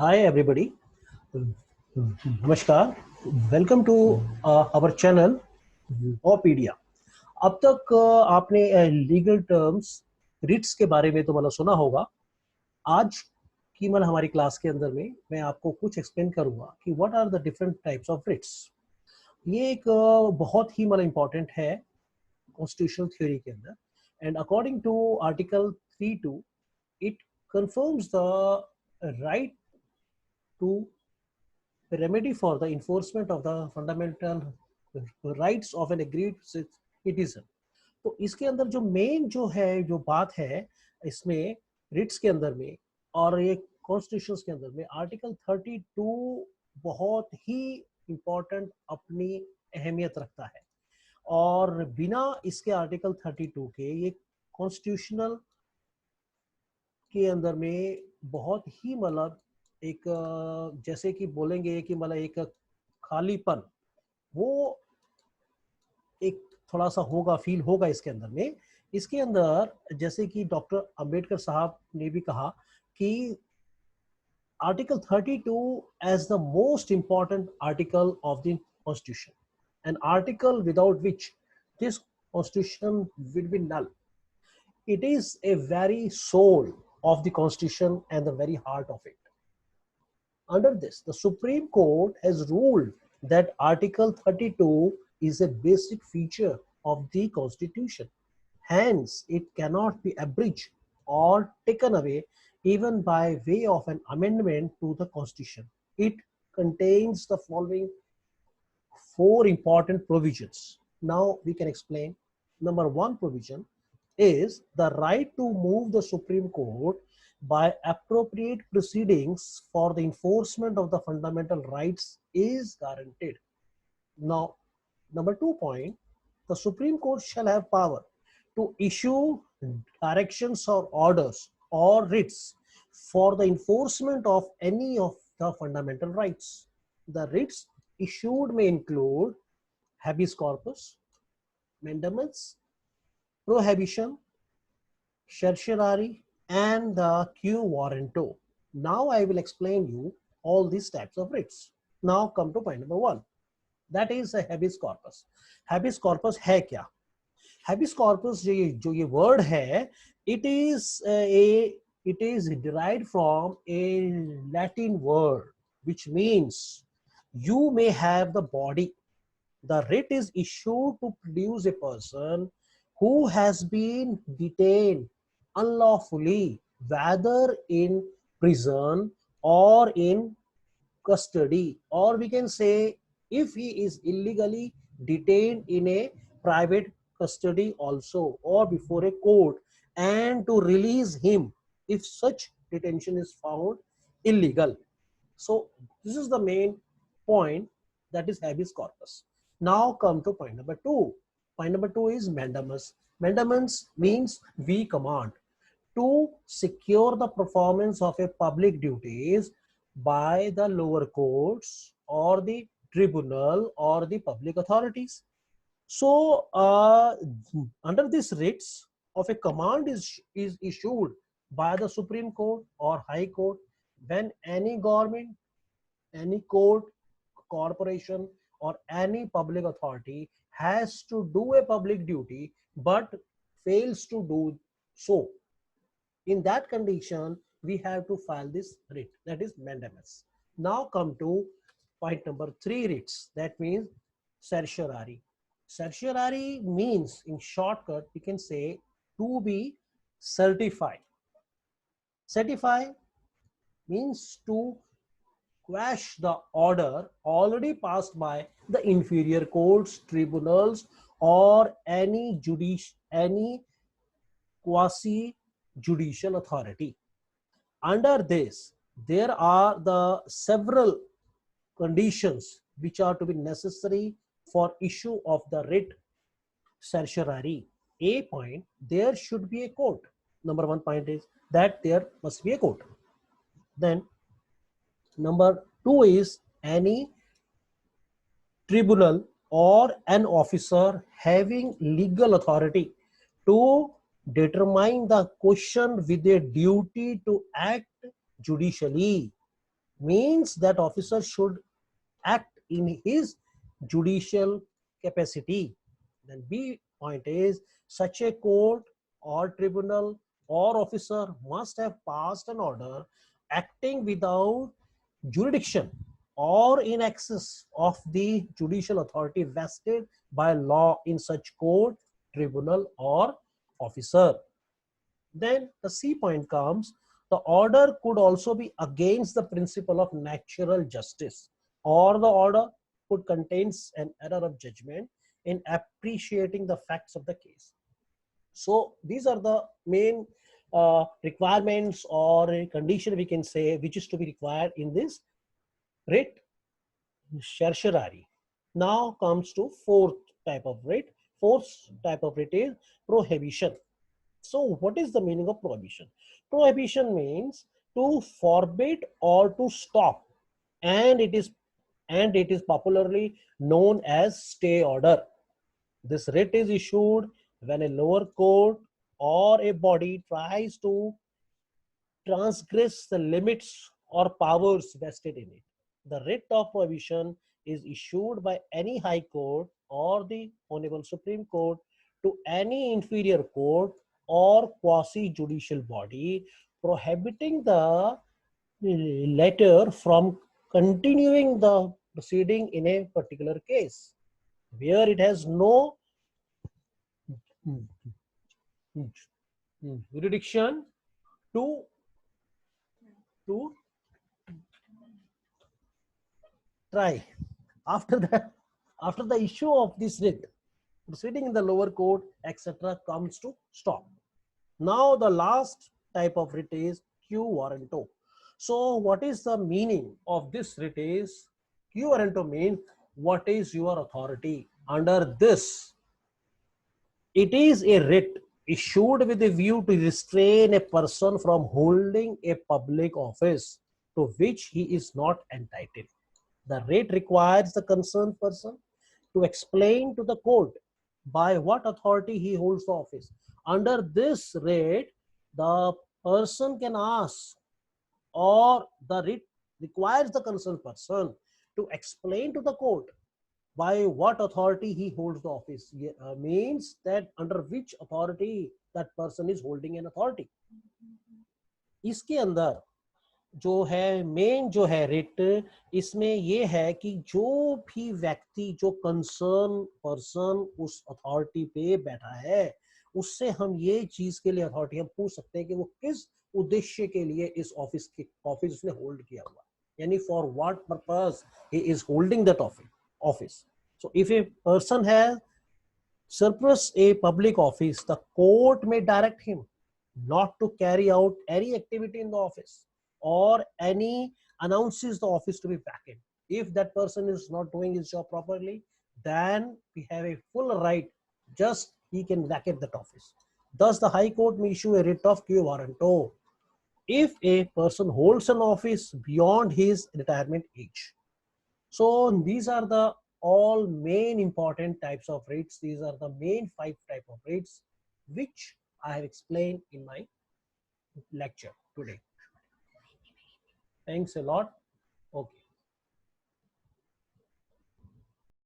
Hi everybody. नमस्कार. Welcome to our channel Lawpedia. अब तक आपने लीगल टर्म्स रिट्स के बारे में तो मतलब सुना होगा. आज की मतलब हमारी क्लास के अंदर में मैं आपको कुछ एक्सप्लेन करूंगा कि what are the different types of writs. ये एक बहुत ही मतलब इम्पोर्टेंट है कॉन्स्टिट्यूशनल थ्योरी के अंदर. And according to article 3(2) it confirms the right to remedy for the enforcement of the fundamental rights of an aggrieved citizen. तो इसके अंदर जो मेन जो है जो बात है इसमें रिट्स के अंदर में और ये कॉन्स्टिट्यूशन के अंदर में आर्टिकल 32 बहुत ही इम्पोर्टेंट अपनी अहमियत रखता है. और बिना इसके आर्टिकल 32 के ये कॉन्स्टिट्यूशनल के अंदर में बहुत ही मतलब एक जैसे कि बोलेंगे कि मतलब एक खालीपन वो एक थोड़ा सा होगा, फील होगा इसके अंदर में. इसके अंदर जैसे कि डॉक्टर अंबेडकर साहब ने भी कहा कि article 32 as the most important article of the constitution, an article without which this constitution will be null. It is a very soul of the constitution and the very heart of it. Under this, the Supreme Court has ruled that Article 32 is a basic feature of the Constitution. Hence, it cannot be abridged or taken away even by way of an amendment to the Constitution. It contains the following four important provisions. Now we can explain. Number one provision is the right to move the Supreme Court by appropriate proceedings for the enforcement of the fundamental rights is guaranteed. Now, number 2 point, the Supreme Court shall have power to issue directions or orders or writs for the enforcement of any of the fundamental rights. The writs issued may include habeas corpus, mandamus, prohibition, certiorari, and the quo warranto. Now I will explain you all these types of writs. Now come to point number one. That is a habeas corpus. Habeas corpus है क्या? Habeas corpus जो ये word है, it is derived from a Latin word which means you may have the body. The writ is issued to produce a person who has been detained unlawfully, whether in prison or in custody, or we can say if he is illegally detained in a private custody also or before a court, and to release him if such detention is found illegal. So this is the main point, that is habeas corpus. Now come to point number two. Point number two is mandamus. Mandamus means we command to secure the performance of a public duties by the lower courts or the tribunal or the public authorities. So under this writs of a command is issued by the Supreme Court or High Court when any government, any court, corporation, or any public authority has to do a public duty but fails to do so. In that condition, we have to file this writ, that is mandamus. Now come to point number three, writs. That means certiorari. Certiorari means, in shortcut, we can say to be certified. Certify means to quash the order already passed by the inferior courts, tribunals, or any quasi judicial authority. Under this, there are the several conditions which are to be necessary for issue of the writ certiorari. A point, there should be a court. Number one point is that there must be a court. Then number two is any tribunal or an officer having legal authority to determine the question with a duty to act judicially. means that officer should act in his judicial capacity. Then B point is such a court or tribunal or officer must have passed an order acting without jurisdiction or in excess of the judicial authority vested by law in such court, tribunal or officer. Then the C point comes, the order could also be against the principle of natural justice, or the order could contains an error of judgment in appreciating the facts of the case. So these are the main requirements or a condition we can say which is to be required in this writ certiorari. Now comes to fourth type of writ. Fourth type of writ is prohibition. So what is the meaning of prohibition? Prohibition means to forbid or to stop, and it is popularly known as stay order. This writ is issued when a lower court or a body tries to transgress the limits or powers vested in it. The writ of prohibition is issued by any high court or the Honorable Supreme Court to any inferior court or quasi-judicial body, prohibiting the latter from continuing the proceeding in a particular case, where it has no jurisdiction to try. After that, after the issue of this writ, proceeding in the lower court, etc., comes to stop. Now, the last type of writ is quo warranto. So, what is the meaning of this writ is quo warranto means what is your authority under this. It is a writ issued with a view to restrain a person from holding a public office to which he is not entitled. The writ requires the concerned person to explain to the court by what authority he holds the office. Under this writ, the person can ask, or the writ requires the concerned person to explain to the court by what authority he holds the office. Means that under which authority that person is holding an authority. इसके अंदर जो है main जो है writ, इसमें ये है कि जो भी व्यक्ति जो कंसर्न पर्सन उस अथॉरिटी पे बैठा है, उससे हम ये चीज के लिए अथॉरिटी हम पूछ सकते हैं कि वो किस उद्देश्य के लिए इस ऑफिस उसने होल्ड किया हुआ, यानी for what purpose he is holding that office. So if a person has surplus a public office, the court may direct him not to carry out any activity in the office or any announces the office to be vacant. If that person is not doing his job properly, then we have a full right, just he can vacate that office. Thus, the High Court may issue a writ of quo warranto if a person holds an office beyond his retirement age. So these are the all main important types of writs. These are the main 5 type of writs which I have explained in my lecture today. Thanks a lot. Okay.